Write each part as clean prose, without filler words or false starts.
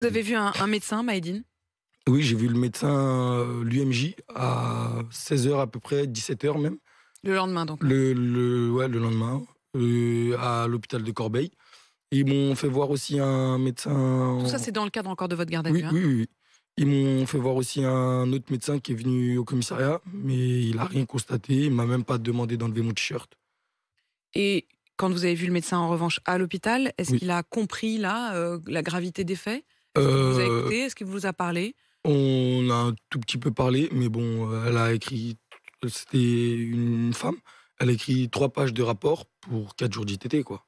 Vous avez vu un médecin, Maïdine? Oui, j'ai vu le médecin, l'UMJ à 16 h à peu près, 17 h même, Le lendemain donc? le lendemain, à l'hôpital de Corbeil. Ils m'ont fait voir aussi un médecin Tout ça, c'est dans le cadre encore de votre garde à oui, vue, hein? oui, oui, oui. Ils m'ont fait voir aussi un autre médecin qui est venu au commissariat, mais il a rien constaté, il m'a même pas demandé d'enlever mon t-shirt. Et quand vous avez vu le médecin, en revanche, à l'hôpital, est-ce Oui, qu'il a compris là, la gravité des faits? Est-ce qu'il vous a heu, écouté? Est-ce qu'il vous a parlé? on a un tout petit peu parlé, mais bon, elle a écrit c'était une femme, elle a écrit 3 pages de rapport pour 4 jours d'ITT, quoi.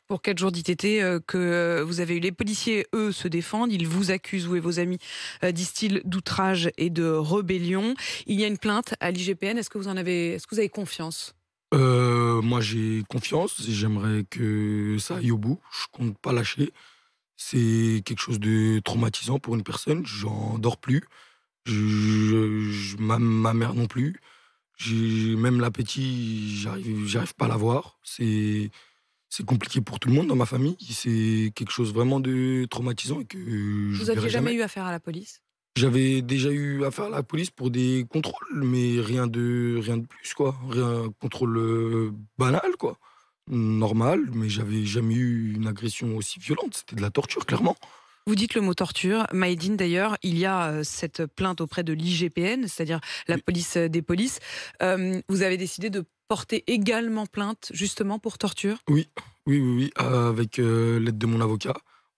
Pour 4 jours d'ITT, que, vous avez eu les policiers, eux, se défendent. Ils vous accusent, vous et vos amis, disent-ils, d'outrage et de rébellion. Il y a une plainte à l'IGPN. Est-ce que vous avez confiance? Moi, j'ai confiance, j'aimerais que ça aille au bout, je compte pas lâcher. C'est quelque chose de traumatisant pour une personne, j'en dors plus, ma mère non plus. J'ai même l'appétit, j'arrive pas à l'avoir. C'est compliqué pour tout le monde dans ma famille. C'est quelque chose vraiment de traumatisant et que je Vous verrai aviez jamais jamais. eu affaire à la police? J'avais déjà eu affaire à la police pour des contrôles, mais rien de plus, quoi. Rien contrôle, banal, quoi. Normal, mais j'avais jamais eu une agression aussi violente. C'était de la torture, clairement. Vous dites le mot torture. Maïdine, d'ailleurs, il y a cette plainte auprès de l'IGPN, c'est-à-dire la Oui, police des polices. Vous avez décidé de porter également plainte, justement, pour torture, oui, oui, oui, oui, avec, l'aide de mon avocat,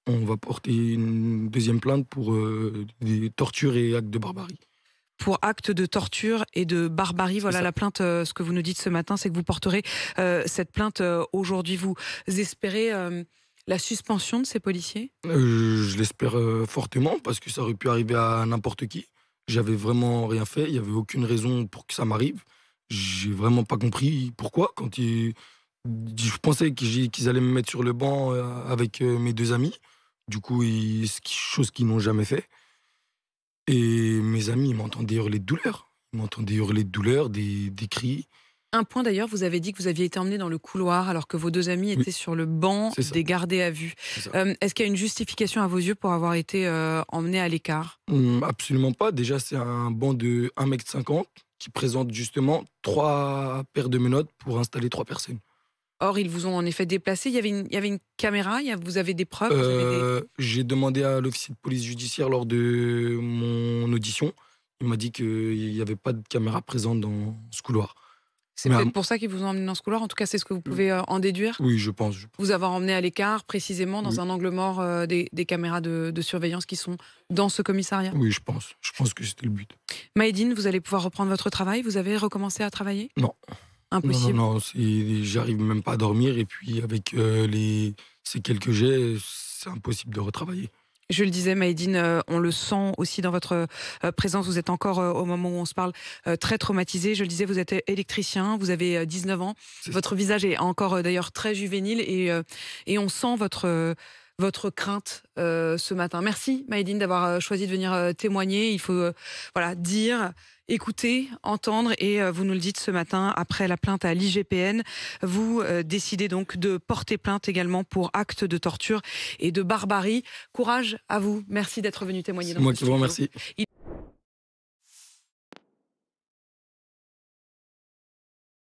on va porter une deuxième plainte pour, des tortures et actes de barbarie. pour acte de torture et de barbarie. C'est Voilà ça. la plainte. Ce que vous nous dites ce matin, c'est que vous porterez cette plainte aujourd'hui. Vous espérez la suspension de ces policiers? Je l'espère, fortement parce que ça aurait pu arriver à n'importe qui. J'avais vraiment rien fait, il y avait aucune raison pour que ça m'arrive. J'ai vraiment pas compris pourquoi quand je pensais qu'ils allaient me mettre sur le banc, avec, mes 2 amis. Du coup, chose qu'ils n'ont jamais fait et mes amis, ils m'entendaient hurler de douleur. Ils m'entendaient hurler de douleur, des cris. Un point d'ailleurs, vous avez dit que vous aviez été emmené dans le couloir alors que vos 2 amis Oui, étaient sur le banc c'est ça, des gardés à vue. c'est ça. Est-ce qu'il y a une justification à vos yeux pour avoir été, emmenés à l'écart? Absolument pas. Déjà, c'est un banc de 1,50 m qui présente justement 3 paires de menottes pour installer 3 personnes. Or, ils vous ont en effet déplacé. Il y avait une caméra, vous avez des preuves, vous avez des J'ai demandé à l'officier de police judiciaire lors de mon audition. Il m'a dit qu'il y avait pas de caméra présente dans ce couloir. c'est Mais à peut-être m pour ça qu'ils vous ont emmené dans ce couloir? En tout cas, c'est ce que vous pouvez, en déduire? oui, je Vous pense. avoir emmené à l'écart, précisément dans Oui, un angle mort, des caméras de surveillance qui sont dans ce commissariat? oui, je pense. Je pense que c'était le but. Maïdine, vous allez pouvoir reprendre votre travail? Vous avez recommencé à travailler? Non, non, non, Impossible? non, j'arrive même pas à dormir et puis avec, les séquelles que j'ai, c'est impossible de retravailler. Je le disais, Maïdine, on le sent aussi dans votre présence. Vous êtes encore, au moment où on se parle, très traumatisée. Je le disais, vous êtes électricien, vous avez 19 ans. C'est ça. Votre visage est encore, d'ailleurs, très juvénile et on sent votre crainte ce matin. Merci, Maïdine, d'avoir choisi de venir témoigner. Il faut voilà, dire, écouter, entendre et vous nous le dites ce matin, après la plainte à l'IGPN, vous décidez donc de porter plainte également pour acte de torture et de barbarie. Courage à vous. Merci d'être venu témoigner C'est dans moi ce qui vous studio. remercie.